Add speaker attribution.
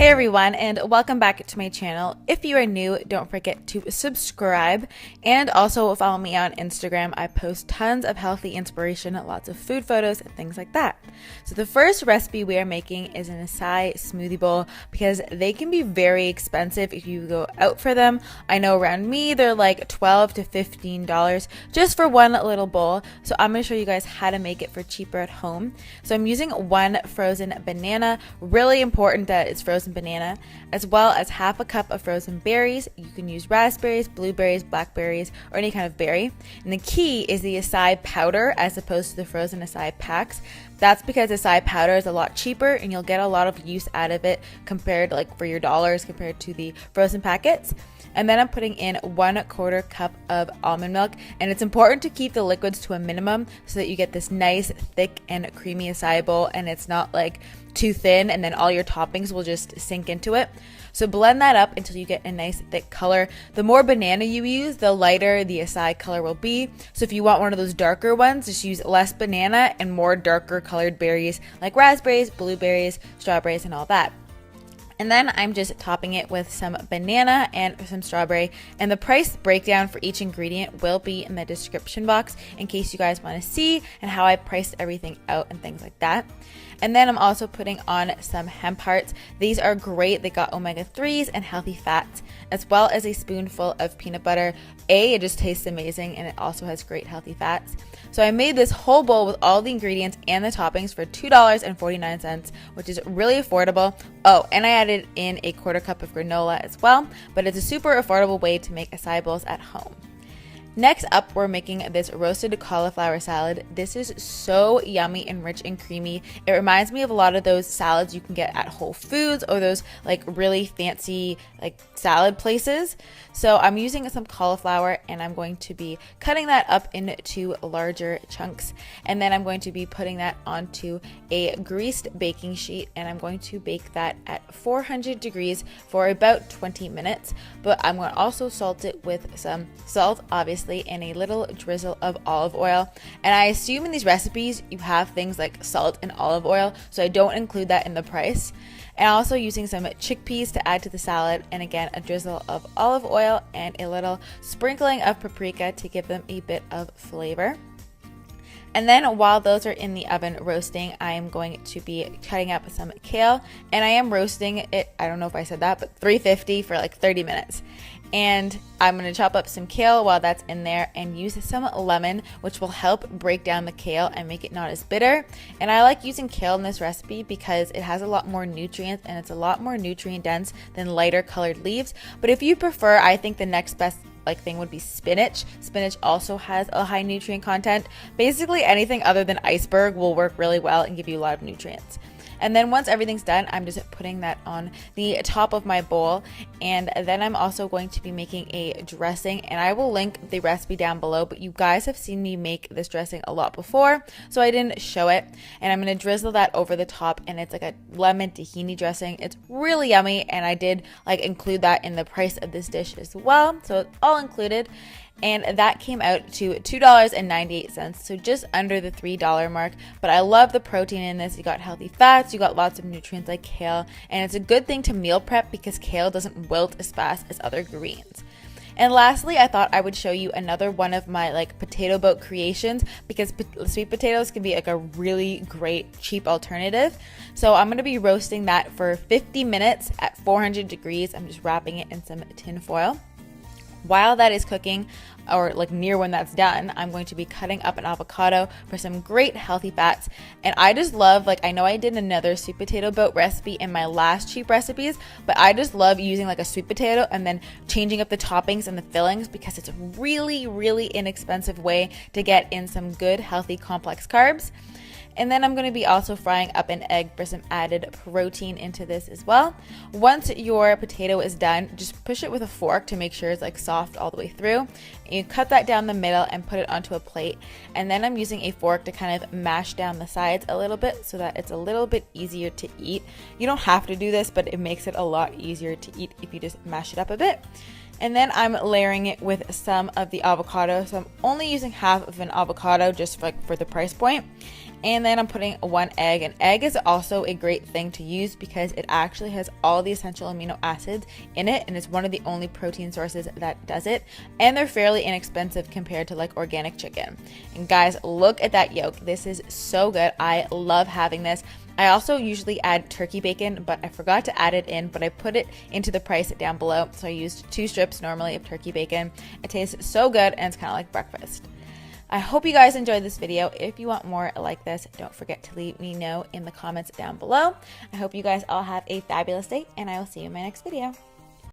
Speaker 1: Hey everyone, and welcome back to my channel. If you are new, don't forget to subscribe and also follow me on Instagram. I post tons of healthy inspiration, lots of food photos and things like that. So the first recipe we are making is an acai smoothie bowl because they can be very expensive if you go out for them. I know around me they're like $12 to $15 just for one little bowl. So I'm going to show you guys how to make it for cheaper at home. So I'm using one frozen banana. Really important that it's frozen banana, as well as half a cup of frozen berries. You can use raspberries, blueberries, blackberries, or any kind of berry. And the key is the acai powder as opposed to the frozen acai packs. That's because acai powder is a lot cheaper and you'll get a lot of use out of it compared, like for your dollars, compared to the frozen packets. And then I'm putting in 1/4 cup of almond milk, and it's important to keep the liquids to a minimum so that you get this nice thick and creamy acai bowl and it's not like too thin and then all your toppings will just sink into it. So blend that up until you get a nice thick color. The more banana you use, the lighter the acai color will be. So if you want one of those darker ones, just use less banana and more darker colored berries like raspberries, blueberries, strawberries, and all that. And then I'm just topping it with some banana and some strawberry. And the price breakdown for each ingredient will be in the description box in case you guys want to see and how I priced everything out and things like that. And then I'm also putting on some hemp hearts. These are great. They got omega-3s and healthy fats, as well as a spoonful of peanut butter. It just tastes amazing and it also has great healthy fats. So I made this whole bowl with all the ingredients and the toppings for $2.49, which is really affordable. Oh, and I added in a 1/4 cup of granola as well, but it's a super affordable way to make acai bowls at home. Next up, we're making this roasted cauliflower salad. This is so yummy and rich and creamy. It reminds me of a lot of those salads you can get at Whole Foods or those like really fancy like salad places. So I'm using some cauliflower and I'm going to be cutting that up into larger chunks. And then I'm going to be putting that onto a greased baking sheet and I'm going to bake that at 400 degrees for about 20 minutes. But I'm going to also salt it with some salt, obviously, and a little drizzle of olive oil. And I assume in these recipes you have things like salt and olive oil, so I don't include that in the price. And also using some chickpeas to add to the salad, and again a drizzle of olive oil and a little sprinkling of paprika to give them a bit of flavor. And then while those are in the oven roasting, I am going to be cutting up some kale, and I am roasting it, I don't know if I said that, but 350 for like 30 minutes. And I'm going to chop up some kale while that's in there and use some lemon, which will help break down the kale and make it not as bitter. And I like using kale in this recipe because it has a lot more nutrients and it's a lot more nutrient dense than lighter colored leaves. But if you prefer, I think the next best thing would be spinach. Spinach also has a high nutrient content. Basically anything other than iceberg will work really well and give you a lot of nutrients. And then once everything's done, I'm just putting that on the top of my bowl. And then I'm also going to be making a dressing, and I will link the recipe down below, but you guys have seen me make this dressing a lot before, so I didn't show it. And I'm going to drizzle that over the top, and it's like a lemon tahini dressing. It's really yummy, and I did include that in the price of this dish as well, so it's all included. And that came out to $2.98, so just under the $3 mark. But I love the protein in this. You got healthy fats, you got lots of nutrients like kale, and it's a good thing to meal prep because kale doesn't wilt as fast as other greens. And lastly, I thought I would show you another one of my potato boat creations because sweet potatoes can be a really great cheap alternative. So I'm going to be roasting that for 50 minutes at 400 degrees. I'm just wrapping it in some tin foil. While that is cooking, or near when that's done, I'm going to be cutting up an avocado for some great healthy fats. And I just love, I know I did another sweet potato boat recipe in my last cheap recipes, but I just love using a sweet potato and then changing up the toppings and the fillings because it's a really, really inexpensive way to get in some good, healthy, complex carbs. And then I'm going to be also frying up an egg for some added protein into this as well. Once your potato is done, just push it with a fork to make sure it's soft all the way through. And you cut that down the middle and put it onto a plate. And then I'm using a fork to kind of mash down the sides a little bit so that it's a little bit easier to eat. You don't have to do this, but it makes it a lot easier to eat if you just mash it up a bit. And then I'm layering it with some of the avocado. So I'm only using half of an avocado just for the price point. And then I'm putting 1 egg. An egg is also a great thing to use because it actually has all the essential amino acids in it, and it's one of the only protein sources that does it. And they're fairly inexpensive compared to like organic chicken. And guys, look at that yolk. This is so good. I love having this. I also usually add turkey bacon, but I forgot to add it in, but I put it into the price down below. So I used 2 strips normally of turkey bacon. It tastes so good, and it's kind of like breakfast. I hope you guys enjoyed this video. If you want more like this, don't forget to leave me know in the comments down below. I hope you guys all have a fabulous day, and I will see you in my next video.